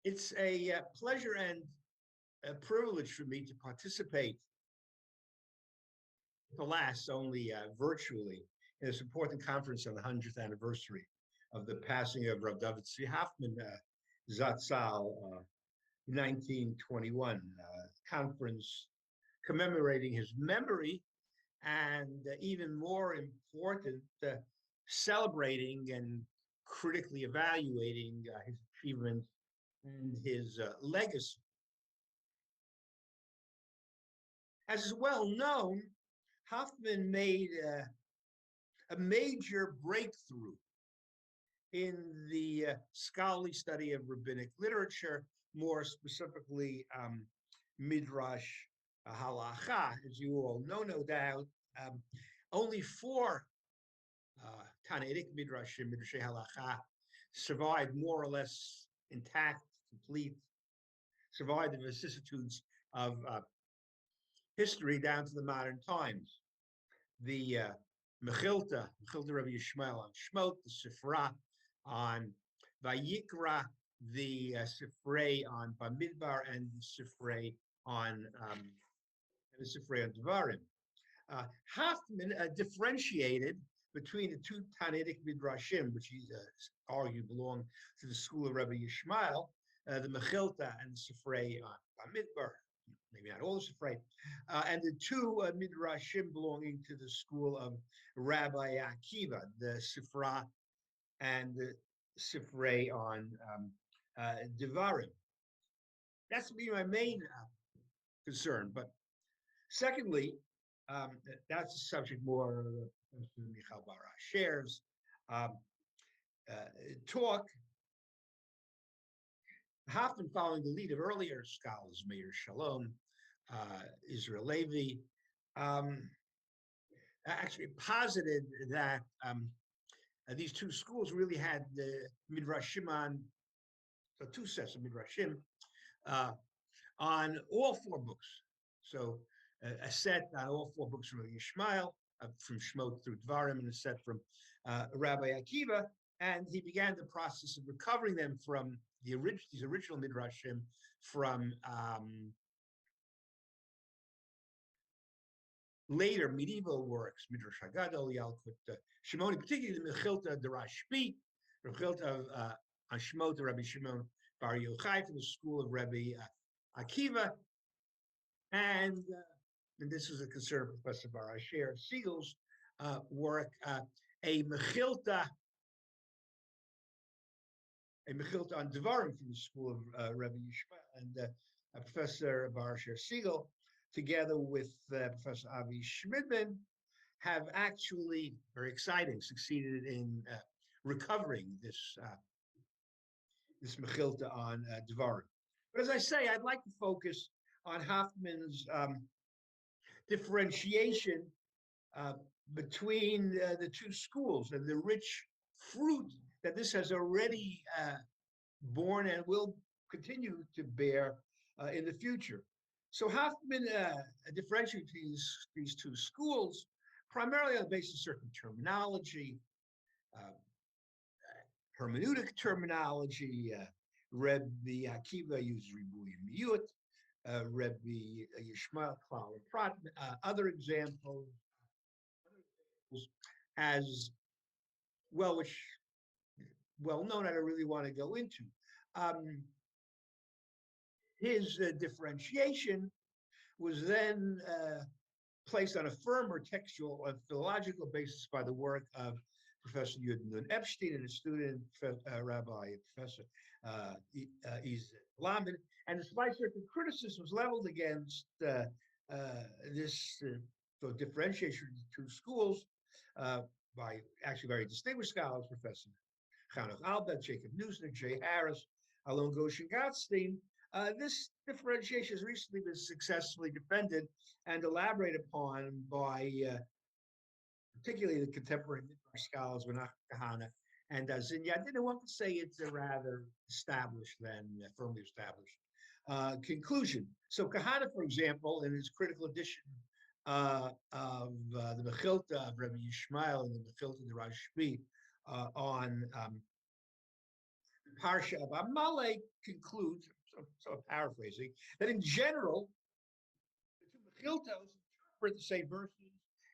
It's a pleasure and a privilege for me to participate, alas, only virtually, in this important conference on the 100th anniversary of the passing of Rav David Hoffman, Zatzal, 1921, conference commemorating his memory and even more important, celebrating and critically evaluating his achievements and his legacy. As is well known, Hoffman made a major breakthrough in the scholarly study of rabbinic literature, more specifically Midrash Halacha. As you all know, no doubt, only four Tanaitic Midrashim, Midrash Halacha, survived more or less intact, complete, survived the vicissitudes of history down to the modern times. The Mechilta Rabbi Yishma'el on Shmot, the Sifra on Vayikra, the Sifrei on Bamidbar, and the Sifrei on Devarim. Hoffman differentiated between the two Tanaitic Midrashim, which he argued belonged to the school of Rabbi Yishma'el, the Mechilta and the Sifrei on Bamidbar, maybe not all the Sifrei, and the two Midrashim belonging to the school of Rabbi Akiva, the Sifra and the Sifrei on Devarim. That's my main concern. But secondly, that's a subject more Michal Bara shares talk. Hoffman, following the lead of earlier scholars, Meir Shalom, Israel Levi, actually posited that these two schools really had the Midrashim on, so two sets of Midrashim on all four books. So a set on all four books from Yishma'el, from Shmot through Devarim, and a set from Rabbi Akiva. And he began the process of recovering them from these original Midrashim from later medieval works, Midrash Hagadol, Yalkut Shimoni, particularly the Mechilta Derashpi, the Mechilta on Shmot, Rabbi Shimon Bar Yochai from the school of Rabbi Akiva. And this was a concern of Professor Bar Asher Siegel's work, a Mechilta on Devarim from the school of Rabbi Yishma'el, and Professor Bar Asher Siegel, together with Professor Avi Schmidman, have actually, very exciting, succeeded in recovering this Mechilta on Devarim. But as I say, I'd like to focus on Hoffman's differentiation between the two schools and the rich fruit that this has already borne and will continue to bear in the future. So Hoffman differentiates these two schools primarily on the basis of certain terminology, hermeneutic terminology. Rebbe Akiva uses Ribuy and Miyut, Rebbe Yishma'el, Klal and Prat. Other examples as well, which well known, I don't really want to go into. His differentiation was then placed on a firmer textual and philological basis by the work of Professor Yudin Epstein and his student, Rabbi Professor Izet Laman. And despite certain criticisms leveled against this differentiation of the two schools by actually very distinguished scholars, Professor Chanuk Albert, Jacob Neusner, Jay Harris, Alon Goshen Gottstein, this differentiation has recently been successfully defended and elaborated upon by particularly the contemporary Midrash scholars, Menachem Kahana and Zinyadin. One could say it's a rather established than firmly established conclusion. So Kahana, for example, in his critical edition of the Mechilta of Rabbi Yishma'el and the Mechilta Derashpi on Parsha of Amalek concludes, so paraphrasing, that in general, the two Mechiltos interpret the same verses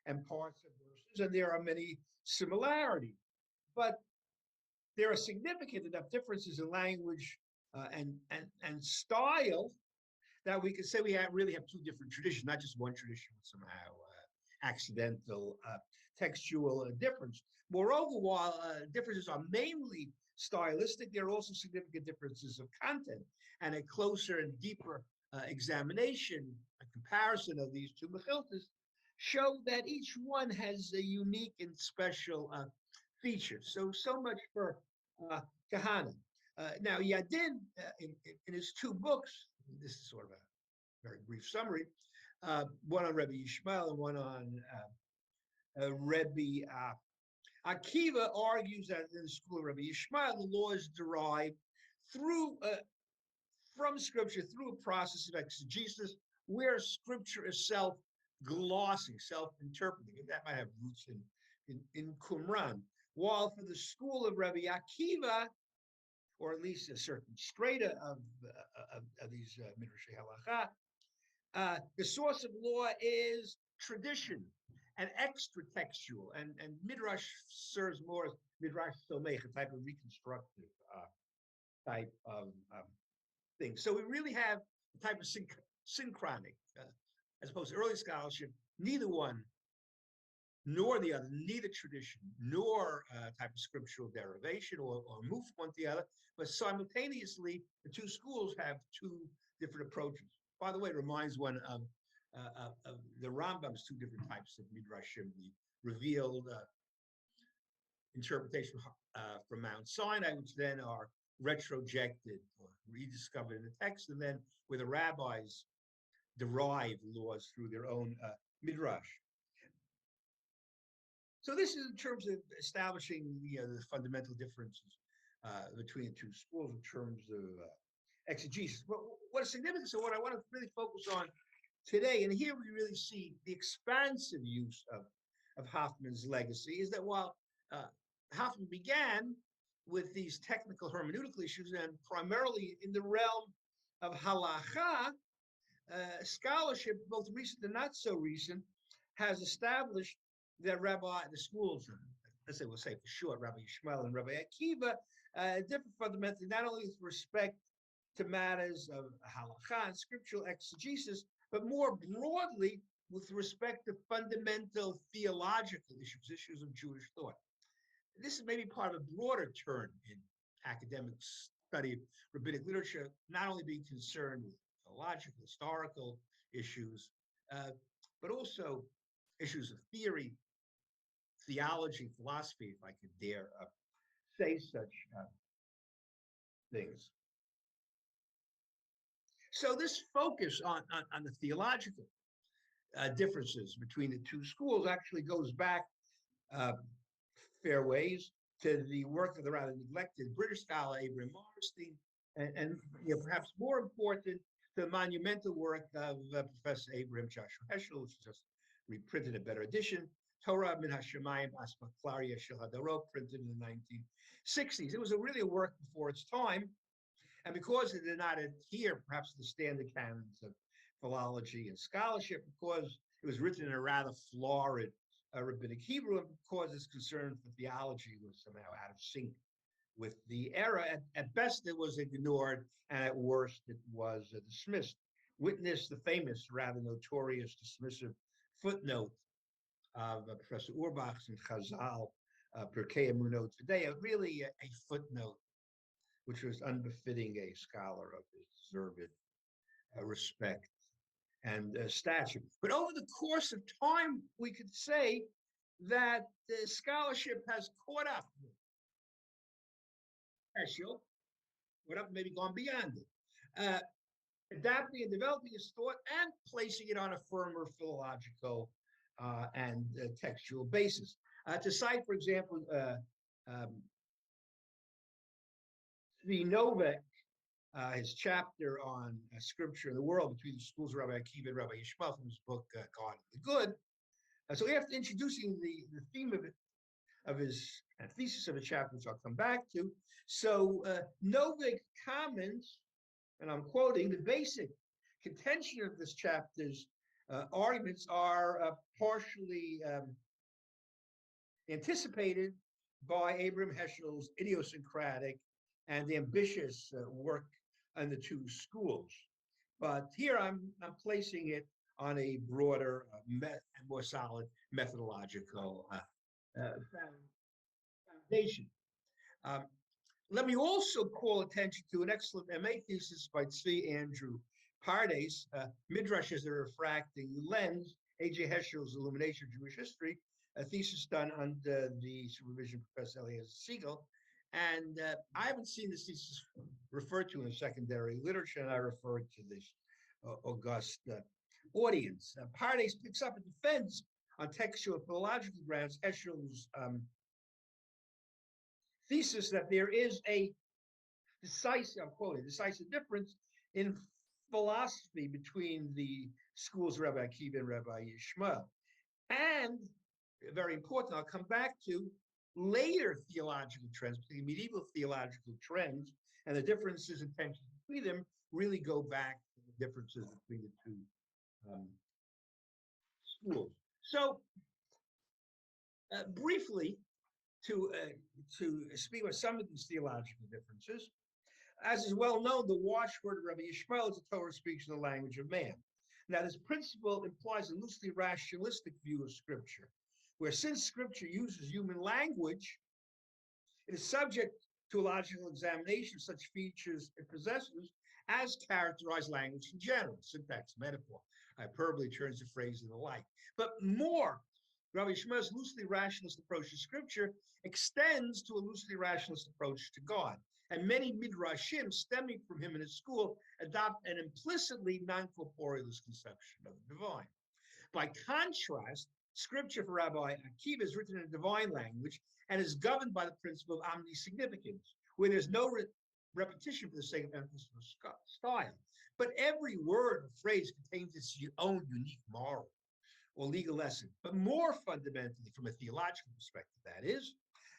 and parts of verses, and there are many similarities. But there are significant enough differences in language and style that we could say we really have two different traditions, not just one tradition with somehow accidental textual difference. Moreover, while differences are mainly stylistic, there are also significant differences of content, and a closer and deeper examination, a comparison of these two mechiltas show that each one has a unique and special feature. So much for Kahana. Now, Yadin, in his two books, this is sort of a very brief summary, one on Rebbe Yishma'el and one on Rebbe Akiva, argues that in the school of Rebbe Yishma'el, the law is derived from Scripture through a process of exegesis, where Scripture is self-glossing, self-interpreting, and that might have roots in Qumran. While for the school of Rebbe Akiva, or at least a certain strata of these Midrashei Halacha, the source of law is tradition and extra textual, and Midrash serves more as Midrash Somech, a type of reconstructive type of thing. So we really have a type of synchronic, as opposed to early scholarship, neither one nor the other, neither tradition nor type of scriptural derivation or move from one to the other, but simultaneously the two schools have two different approaches. By the way, it reminds one of the Rambam's two different types of midrashim: the revealed interpretation from Mount Sinai, which then are retrojected or rediscovered in the text, and then where the rabbis derive laws through their own midrash. So this is in terms of establishing the fundamental differences between the two schools in terms of exegesis. But what is significant, so what I want to really focus on today, and here we really see the expansive use of Hoffman's legacy, is that while Hoffman began with these technical hermeneutical issues and primarily in the realm of halacha, scholarship, both recent and not so recent, has established that the schools, let's say we'll say for short, Rabbi Yishma'el and Rabbi Akiva, differ fundamentally not only with respect to matters of halacha and scriptural exegesis, but more broadly with respect to fundamental theological issues of Jewish thought. This is maybe part of a broader turn in academic study of rabbinic literature, not only being concerned with theological, historical issues, but also issues of theory, theology, philosophy, if I could dare say such things. So this focus on the theological differences between the two schools actually goes back fair ways to the work of the rather neglected British scholar Abraham Morrison, and perhaps more important, the monumental work of Professor Abraham Joshua Heschel, which is just reprinted a better edition, Torah min hashamayim asmaklaria shel hadarot, printed in the 1960s. It was really a work before its time, and because it did not adhere perhaps to the standard canons of philology and scholarship, because it was written in a rather florid rabbinic Hebrew, and because its concern for theology was somehow out of sync with the era. At best, it was ignored, and at worst, it was dismissed. Witness the famous, rather notorious, dismissive footnote of Professor Urbach's in Chazal, Perkei Emunot today, really a footnote which was unbefitting a scholar of his deserved respect and stature. But over the course of time, we could say that the scholarship has caught up with Heschel, maybe gone beyond it, adapting and developing his thought and placing it on a firmer philological and textual basis. To cite, for example, Zvi Novak, his chapter on scripture in the world between the schools of Rabbi Akiva and Rabbi Yishma'el from his book, God and the Good. So after introducing the theme of his and thesis of the chapter, which I'll come back to. So Novik comments, and I'm quoting, the basic contention of this chapter's arguments are partially anticipated by Abraham Heschel's idiosyncratic and ambitious work on the two schools. But here I'm placing it on a broader and more solid methodological foundation. Let me also call attention to an excellent MA thesis by Tzvi Andrew Pardes, Midrash as a Refracting Lens, A.J. Heschel's Illumination of Jewish History, a thesis done under the supervision of Professor Eliezer Siegel. And I haven't seen this thesis referred to in secondary literature, and I referred to this august audience. Pardes picks up and defends on textual and philological grounds Heschel's thesis that there is a decisive, I'm quoting, decisive difference in philosophy between the schools of Rabbi Akiva and Rabbi Yishmael. And very important, I'll come back to later theological trends, the medieval theological trends, and the differences and tensions between them really go back to the differences between the two schools. So briefly, to speak about some of these theological differences, as is well known, the watchword of Rabbi Yishmael is the Torah speaks in the language of man. Now, this principle implies a loosely rationalistic view of Scripture, where since Scripture uses human language, it is subject to a logical examination of such features it possesses as characterize language in general, syntax, metaphor, hyperbole, turns of phrase, and the like. But more, Rabbi Yishmael's loosely rationalist approach to Scripture extends to a loosely rationalist approach to God. And many midrashim stemming from him and his school adopt an implicitly non-corporealist conception of the divine. By contrast, Scripture for Rabbi Akiva is written in a divine language and is governed by the principle of omnisignificance, where there's no repetition for the sake of emphasis or style. But every word or phrase contains its own unique moral or legal lesson. But more fundamentally, from a theological perspective, that is,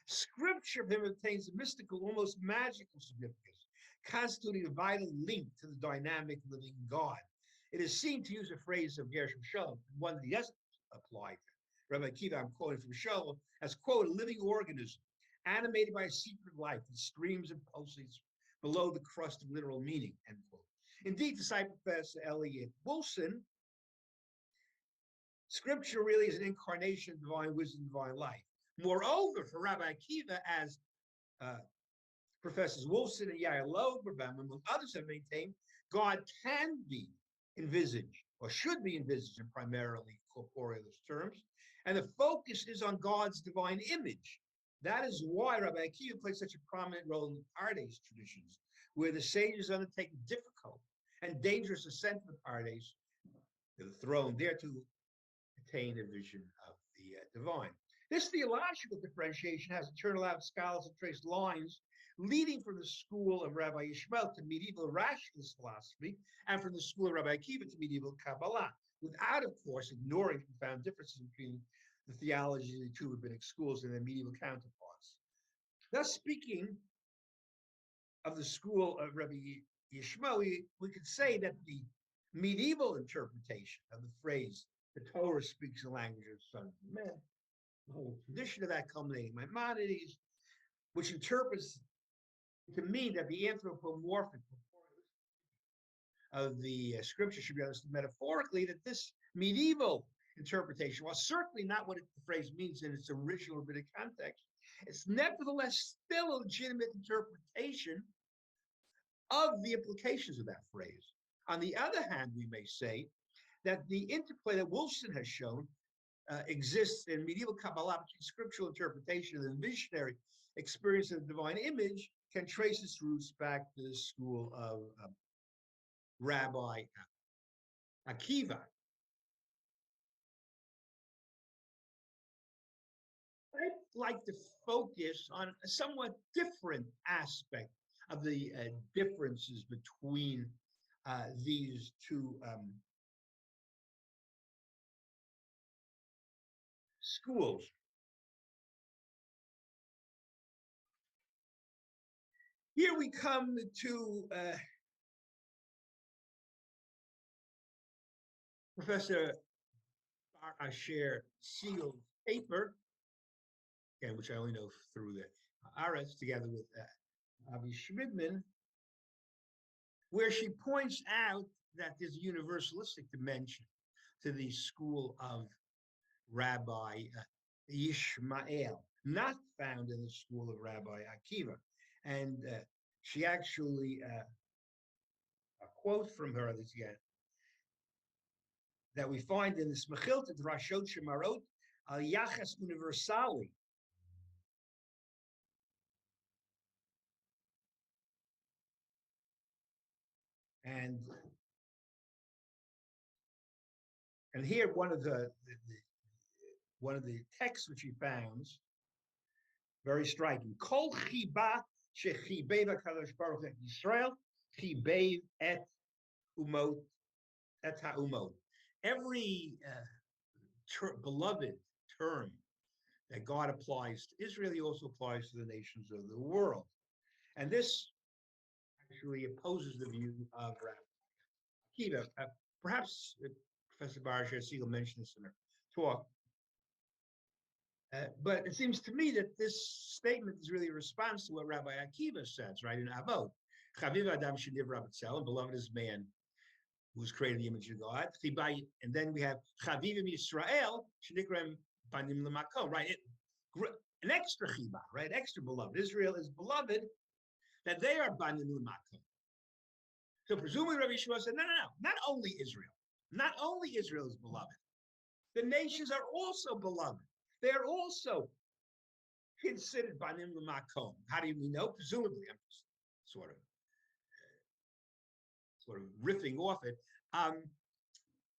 Scripture for him obtains a mystical, almost magical significance, constituting a vital link to the dynamic living God. It is seen, to use a phrase of Gershom Scholem, one of the essence applied to Rabbi Akiva, I'm quoting from Scholem, as, quote, a living organism animated by a secret life that streams and pulsates below the crust of literal meaning, end quote. Indeed, to cite Professor Elliot Wilson, Scripture really is an incarnation of divine wisdom, divine life. Moreover, for Rabbi Akiva, as Professors Wilson and Yair Loberbaum, among others, have maintained, God can be envisaged, or should be envisaged in primarily corporealist terms, and the focus is on God's divine image. That is why Rabbi Akiva plays such a prominent role in the Pardes traditions, where the sages undertake difficult and dangerous ascent of the Pardes to the throne, there to attain a vision of the divine. This theological differentiation has in turn allowed scholars to trace lines leading from the school of Rabbi Yishmael to medieval rationalist philosophy, and from the school of Rabbi Akiva to medieval Kabbalah, without, of course, ignoring profound differences between the theology of the two rabbinic schools and their medieval counterparts. Thus, speaking of the school of Rabbi Yishmael, we could say that the medieval interpretation of the phrase, the Torah speaks the language of the sons of men, the whole tradition of that culminating Maimonides, which interprets to mean that the anthropomorphic of the Scripture should be understood metaphorically, that this medieval interpretation, while certainly not what the phrase means in its original rabbinic context, it's nevertheless still a legitimate interpretation of the implications of that phrase. On the other hand, we may say that the interplay that Wilson has shown exists in medieval Kabbalah between scriptural interpretation and the visionary experience of the divine image can trace its roots back to the school of Rabbi Akiva. I'd like to focus on a somewhat different aspect of the differences between these two schools. here we come to Professor Bar Asher Siegel's paper, again, which I only know through the Aretz, together with Avi Schmidman, where she points out that there's a universalistic dimension to the school of Rabbi Yishma'el, not found in the school of Rabbi Akiva. And she actually, a quote from her again, that we find in the Smechilta Drashot Shemarot al Yachas Universali. And here one of the texts which he founds, very striking. Kol chiba shechibev HaKadosh Baruch et Yisrael chibev et umot et ha'umot. Every beloved term that God applies to Israel, he also applies to the nations of the world. And this actually opposes the view of Rabbi Akiva. Perhaps Professor Bar Asher Siegel mentioned this in her talk. But it seems to me that this statement is really a response to what Rabbi Akiva says, right, in Avot. Chaviv Adam Sheniv Rabbatzel, and beloved is man who was created in the image of God. And then we have Chavivim Yisrael, Shenikrem Banim L'Makom, right? An extra chiba, right? Extra beloved. Israel is beloved, that they are Banim L'Makom. So presumably Rabbi Yishmael said, no, not only Israel. Not only Israel is beloved. The nations are also beloved. They are also considered Banim L'Makom. How do we know? Presumably, I'm just sort of riffing off it.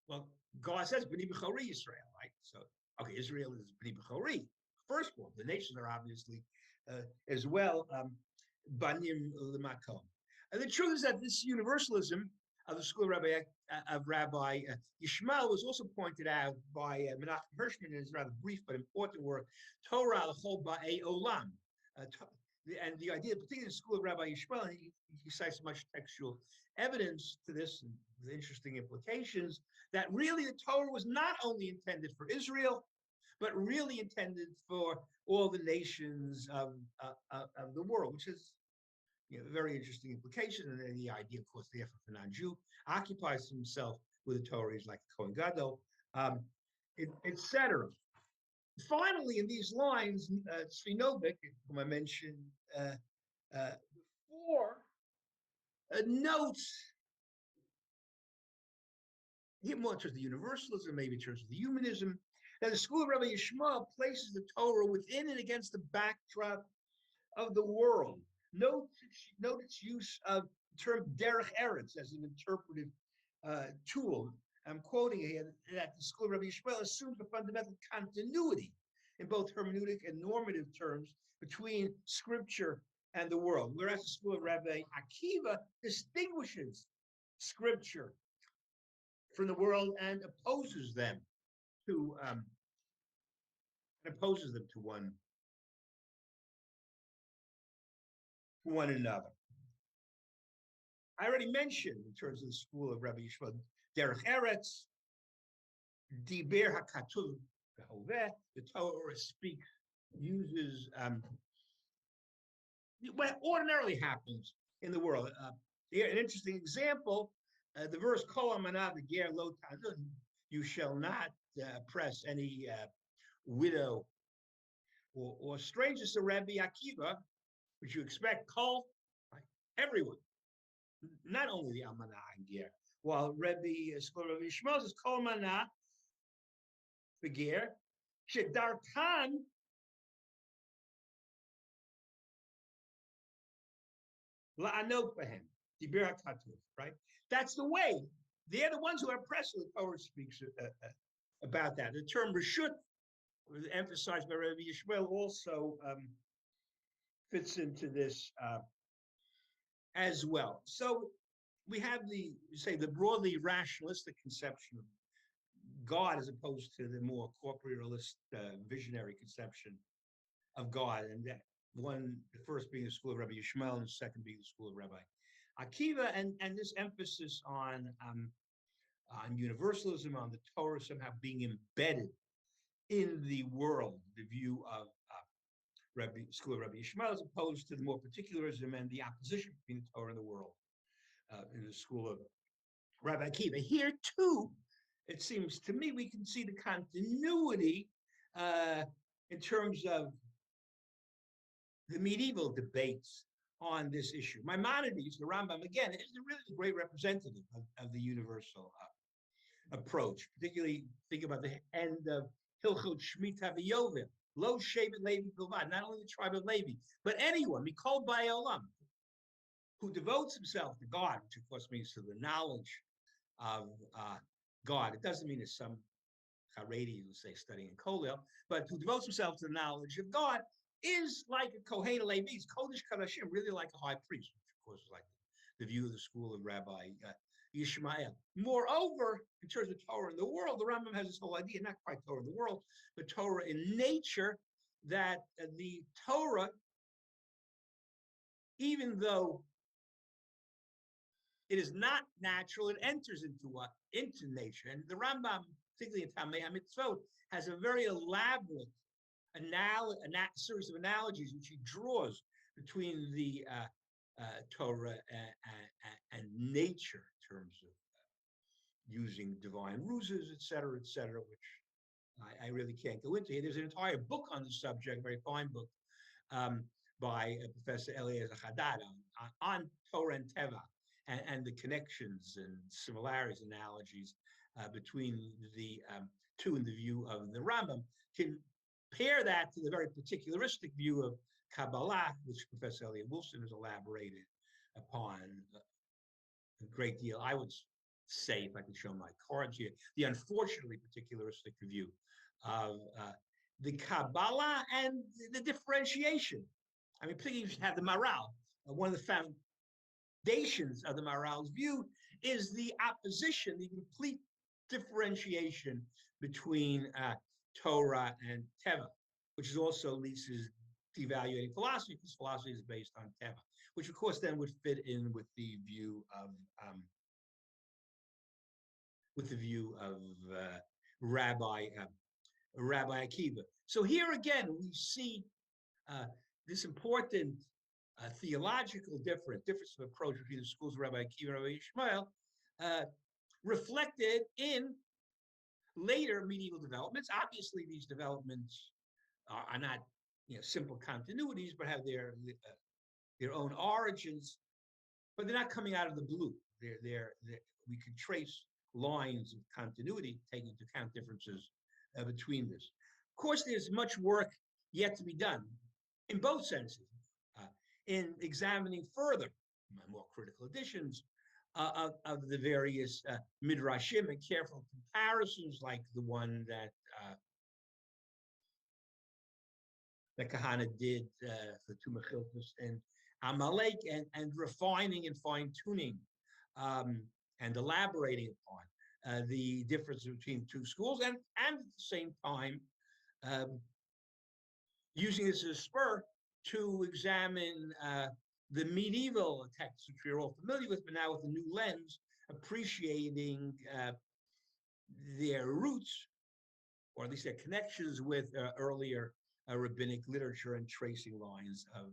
Well, God says B'nai B'chori Israel, right? So, okay, Israel is B'nai B'chori, firstborn. The nations are obviously as well Banim L'Makom. And the truth is that this universalism of the school of Rabbi Yishma'el was also pointed out by Menachem Hirschman in his rather brief but important work, Torah L'chol Ba'ei Olam. And the idea, particularly in the school of Rabbi Yishma'el, he cites much textual evidence to this, and the interesting implications, that really the Torah was not only intended for Israel, but really intended for all the nations of the world, which is very interesting implication. And then the idea, of course, the non-Jew occupies himself with the Torah, like Kohen Gadol, etc. Finally, in these lines, Tzvi Novik, whom I mentioned before, notes, more in terms of the universalism, maybe in terms of the humanism, that the school of Rabbi Yishmael places the Torah within and against the backdrop of the world. Note its use of the term derech eretz as an interpretive tool. I'm quoting here that the school of Rabbi Yishmael assumes a fundamental continuity in both hermeneutic and normative terms between scripture and the world, whereas the school of Rabbi Akiva distinguishes scripture from the world and opposes them to one another. I already mentioned, in terms of the school of Rabbi Yishmael, derech eretz, diber hakatuv behoveh, the Torah uses what ordinarily happens in the world. Here, an interesting example, the verse kol amana v'ger lo tanun, you shall not oppress any widow or stranger. So Rabbi Akiva, which you expect, kol, right, everyone, not only the almana and ger. While Rabbi Yishmael says kol amana v'ger shedarkan la'anot b'hem diber hakatuv, right? That's the way. They're the ones who are oppressed. The Torah speaks about that. The term reshut, emphasized by Rabbi Yishmael, also fits into this as well. So we have the broadly rationalistic conception of God as opposed to the more corporealist, visionary conception of God. And the first being the school of Rabbi Yishmael, and the second being the school of Rabbi Akiva, and this emphasis on universalism, on the Torah somehow being embedded in the world, the view of school of Rabbi Yishmael, as opposed to the more particularism and the opposition between the Torah and the world in the school of Rabbi Akiva. Here too, it seems to me, we can see the continuity in terms of the medieval debates on this issue. Maimonides, the Rambam, again, is really the great representative of the universal approach, particularly think about the end of Hilchot Shemitah v'Yovel, Lo Shevet Levi Bilvad, not only the tribe of Levi, but anyone, Mikol Bai Olam, who devotes himself to God, which of course means to the knowledge of God. It doesn't mean it's some Haredi who say studying in Kolel, but who devotes himself to the knowledge of God is like a Kohen Levi, Kodesh Kadashim, really like a high priest, which of course is like the view of the school of Rabbi Yishma'el. Moreover, in terms of Torah in the world, the Rambam has this whole idea, not quite Torah in the world, but Torah in nature, that the Torah, even though it is not natural, it enters into nature. And the Rambam, particularly in Tamei HaMitzvot, has a very elaborate series of analogies which he draws between the Torah and nature in terms of using divine ruses, et cetera, which I really can't go into here. There's an entire book on the subject, a very fine book, by Professor Eliezer Haddad on Torah and Teva and the connections and similarities, analogies between the two in the view of the Rambam. Compare that to the very particularistic view of Kabbalah, which Professor Elliot Wilson has elaborated upon a great deal. I would say, if I could show my cards here, the unfortunately particularistic view of the Kabbalah and the differentiation. I mean, particularly you should have the Maral. One of the foundations of the Maral's view is the opposition, the complete differentiation between Torah and Teva, which is also Lisa's devaluating philosophy, because philosophy is based on Teva, which of course then would fit in with the view of Rabbi Akiva. So here again we see this important theological difference of approach between the schools of Rabbi Akiva and Rabbi Yishma'el, reflected in later medieval developments. Obviously, these developments are not simple continuities, but have their own origins, but they're not coming out of the blue. We can trace lines of continuity, taking into account differences between this. Of course, there's much work yet to be done in both senses, in examining further, more critical editions of the various midrashim and careful comparisons, like the one that Kahana did for Tumachiltus and Amalek, and refining and fine-tuning and elaborating upon the difference between two schools, and at the same time using this as a spur to examine the medieval texts, which we're all familiar with, but now with a new lens, appreciating their roots, or at least their connections with earlier rabbinic literature, and tracing lines of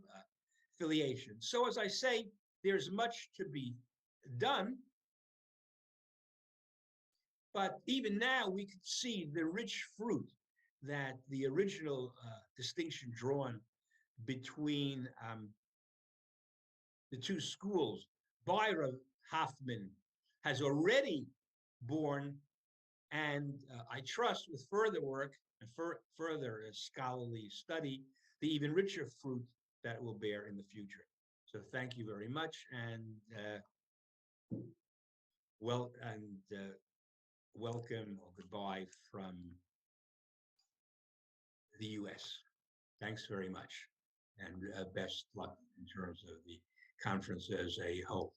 affiliation. So as I say, there's much to be done, but even now we can see the rich fruit that the original distinction drawn between the two schools by Hoffman has already borne, and I trust with further work and further scholarly study, the even richer fruit that it will bear in the future. So thank you very much, and welcome or goodbye from the US. Thanks very much, and best luck in terms of the conference as a whole.